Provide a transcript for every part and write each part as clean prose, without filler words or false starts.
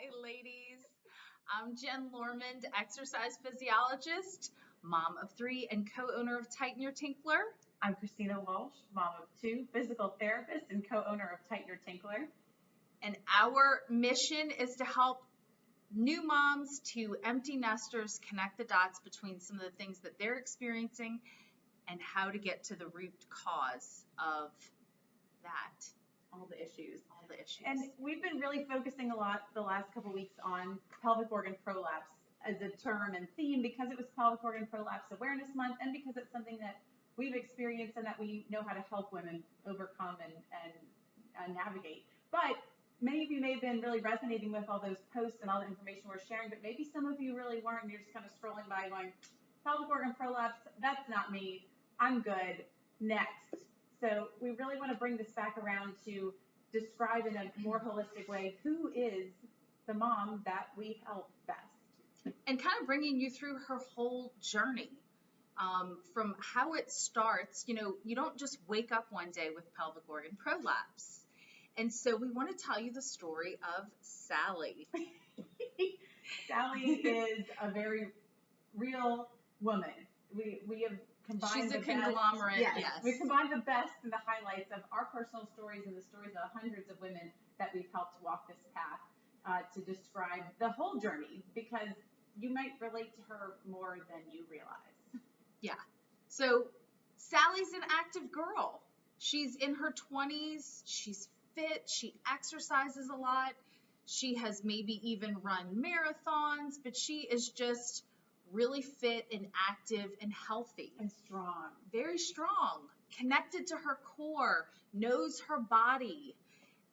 Hi, ladies. I'm Jen Lormond, exercise physiologist, mom of 3, and co-owner of Tighten Your Tinkler. I'm Christina Walsh, mom of 2, physical therapist and co-owner of Tighten Your Tinkler. And our mission is to help new moms to empty nesters connect the dots between some of the things that they're experiencing and how to get to the root cause of that. All the issues. And And we've been really focusing a lot the last couple weeks on pelvic organ prolapse as a term and theme because it was Pelvic Organ Prolapse Awareness Month and because it's something that we've experienced and that we know how to help women overcome and navigate. But many of you may have been really resonating with all those posts and all the information we're sharing, but maybe some of you really weren't, and you're just kind of scrolling by going, pelvic organ prolapse, that's not me, I'm good, next. So we really want to bring this back around to describe in a more holistic way who is the mom that we help best. And kind of bringing you through her whole journey. From how it starts, you don't just wake up one day with pelvic organ prolapse. And so we want to tell you the story of Sally. Sally is a very real woman. We have combined She's a the conglomerate, best, yes. We combined the best and the highlights of our personal stories and the stories of hundreds of women that we've helped walk this path to describe the whole journey, because you might relate to her more than you realize. Yeah. So Sally's an active girl. She's in her 20s. She's fit. She exercises a lot. She has maybe even run marathons, but she is just really fit and active and healthy. And strong. Very strong. Connected to her core. Knows her body.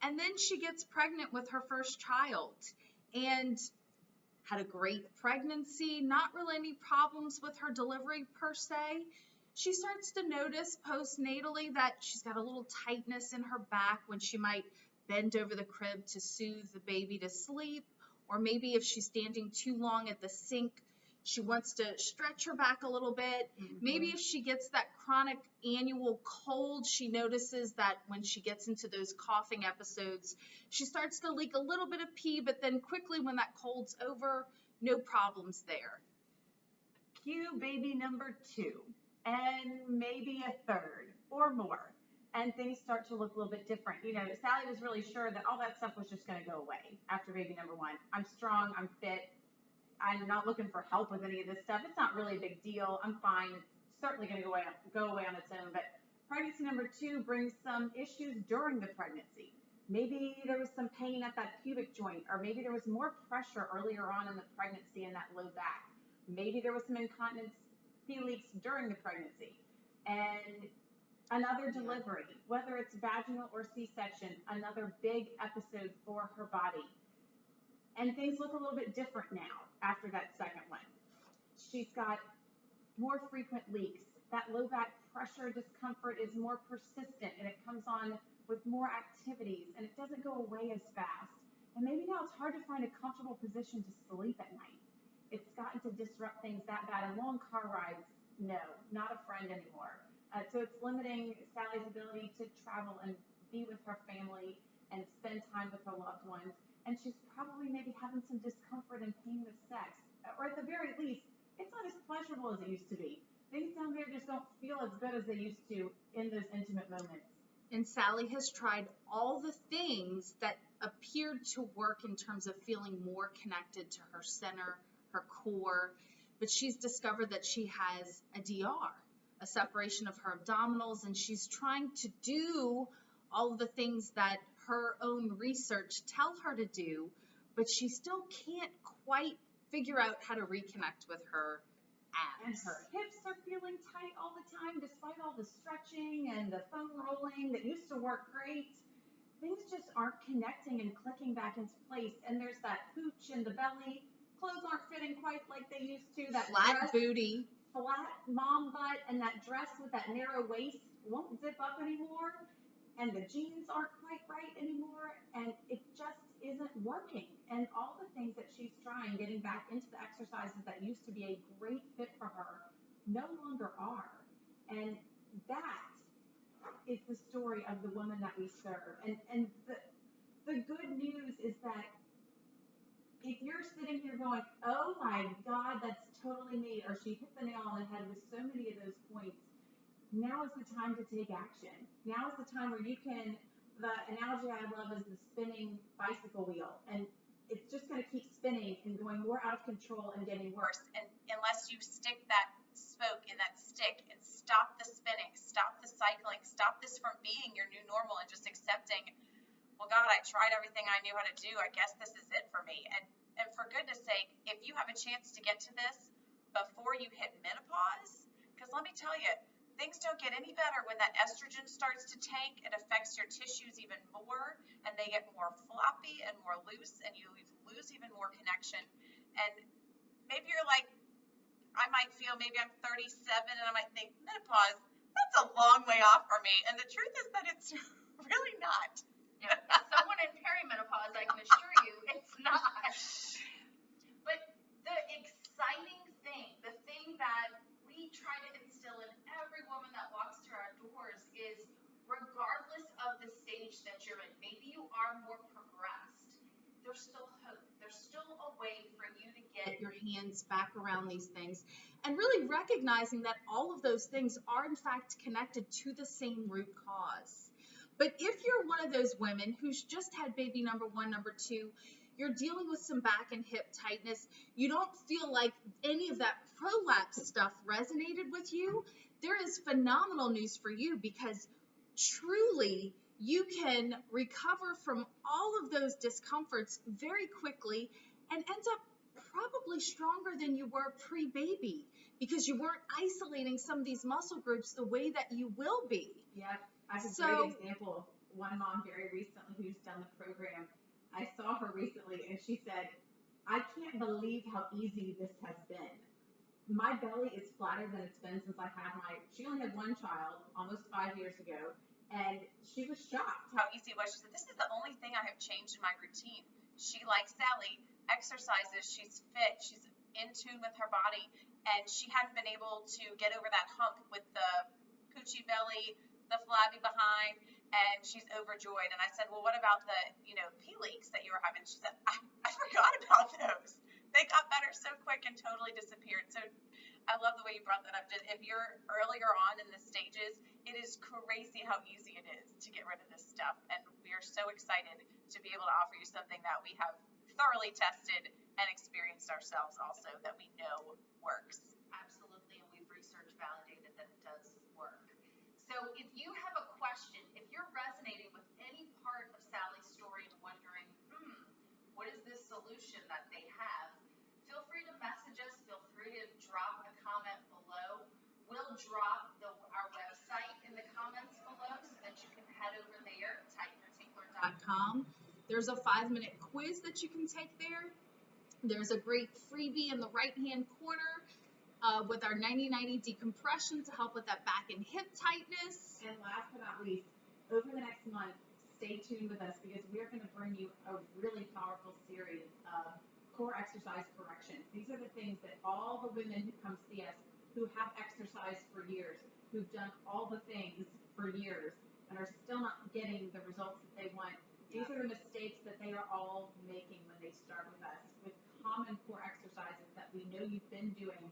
And then she gets pregnant with her first child. And had a great pregnancy, not really any problems with her delivery per se. She starts to notice postnatally that she's got a little tightness in her back when she might bend over the crib to soothe the baby to sleep, or maybe if she's standing too long at the sink, she wants to stretch her back a little bit. Mm-hmm. Maybe if she gets that chronic annual cold, she notices that when she gets into those coughing episodes, she starts to leak a little bit of pee, but then quickly when that cold's over, no problems there. Cue baby number 2, and maybe a third or more, and things start to look a little bit different. Sally was really sure that all that stuff was just going to go away after baby number 1. I'm strong, I'm fit, I'm not looking for help with any of this stuff. It's not really a big deal. I'm fine. It's certainly going to go away on its own. But pregnancy number 2 brings some issues during the pregnancy. Maybe there was some pain at that pubic joint, or maybe there was more pressure earlier on in the pregnancy in that low back. Maybe there was some incontinence, pee leaks during the pregnancy. And another delivery, whether it's vaginal or C-section, another big episode for her body. And things look a little bit different now after that second one. She's got more frequent leaks. That low back pressure discomfort is more persistent, and it comes on with more activities, and it doesn't go away as fast. And maybe now it's hard to find a comfortable position to sleep at night. It's gotten to disrupt things that bad. And long car rides, no, not a friend anymore. So it's limiting Sally's ability to travel and be with her family and spend time with her loved ones. And she's probably maybe having some discomfort and pain with sex. Or at the very least, it's not as pleasurable as it used to be. Things down there just don't feel as good as they used to in those intimate moments. And Sally has tried all the things that appeared to work in terms of feeling more connected to her center, her core, but she's discovered that she has a DR, a separation of her abdominals, and she's trying to do all of the things that her own research tell her to do, but she still can't quite figure out how to reconnect with her abs. And her hips are feeling tight all the time, despite all the stretching and the foam rolling that used to work great. Things just aren't connecting and clicking back into place. And there's that pooch in the belly. Clothes aren't fitting quite like they used to. That flat booty. Flat mom butt, and that dress with that narrow waist won't zip up anymore. And the jeans aren't quite right anymore, and it just isn't working. And all the things that she's trying, getting back into the exercises that used to be a great fit for her, no longer are. And that is the story of the woman that we serve. And the good news is that sitting here going, oh my God, that's totally me, or she hit the nail on the head with so many of those points, now is the time to take action. Now is the time where you can, the analogy I love is the spinning bicycle wheel, and it's just going to keep spinning and going more out of control and getting worse. And unless you stick that spoke in that stick and stop the spinning, stop the cycling, stop this from being your new normal and just accepting, well, God, I tried everything I knew how to do. I guess this is it for me. And for goodness sake, if you have a chance to get to this before you hit menopause, because let me tell you, things don't get any better when that estrogen starts to tank. It affects your tissues even more, and they get more floppy and more loose, and you lose even more connection. And maybe you're like, I might feel, maybe I'm 37, and I might think, menopause, that's a long way off for me. And the truth is that it's really not. Yeah, as someone in perimenopause, I can assure you it's not. But the exciting thing, the thing that we try to instill in every woman that walks through our doors is, regardless of the stage that you're in, maybe you are more progressed, there's still hope. There's still a way for you to get Your hands back around these things, and really recognizing that all of those things are in fact connected to the same root cause. But if you're one of those women who's just had baby number 1, number 2, you're dealing with some back and hip tightness, you don't feel like any of that prolapse stuff resonated with you, there is phenomenal news for you, because truly you can recover from all of those discomforts very quickly and end up probably stronger than you were pre-baby, because you weren't isolating some of these muscle groups the way that you will be. Yeah, I have a great example of one mom very recently who's done the program. I saw her recently, and she said, I can't believe how easy this has been. My belly is flatter than it's been since I had she only had one child almost 5 years ago, and she was shocked how easy it was. She said, this is the only thing I have changed in my routine. She, like Sally, exercises, she's fit, she's in tune with her body, and she hadn't been able to get over that hump with the poochie belly, the flabby behind, and she's overjoyed. And I said, well, what about the, pee leaks that you were having? She said, I forgot about those. They got better so quick and totally disappeared. So I love the way you brought that up. If you're earlier on in the stages, it is crazy how easy it is to get rid of this stuff. And we are so excited to be able to offer you something that we have thoroughly tested and experienced ourselves also, that we know works. Absolutely, and we've research validated that it does work. So if you have a question, if you're resonating with any part of Sally's story and wondering, what is this solution that they have, feel free to message us, feel free to drop a comment below. We'll drop our website in the comments below so that you can head over there, tightenyourtinkler.com. There's a 5-minute quiz that you can take there. There's a great freebie in the right-hand corner with our 90-90 decompression to help with that back and hip tightness. And last but not least, over the next month, stay tuned with us, because we're going to bring you a really powerful series of core exercise corrections. These are the things that all the women who come see us, who have exercised for years, who've done all the things for years, and are still not getting the results that they want. These are the mistakes that they are all making when they start with us, with common core exercises that we know you've been doing,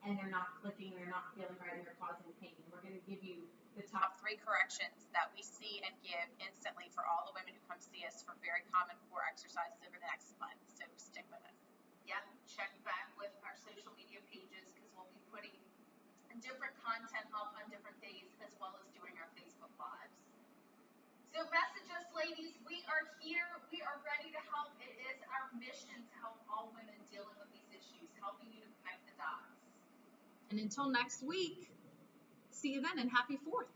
and they're not clicking, they're not feeling right, and they're causing pain. We're going to give you the top 3 corrections that we see and give instantly for all the women who come see us for very common core exercises over the next month. So stick with us. Yep, check back with our social media pages, because we'll be putting different content up on different days, as well as doing our Facebook Lives. So message us, ladies. We are here. We are ready to help. It is our mission to help all women dealing with these issues, helping you to connect the dots. And until next week, see you then, and happy 4th.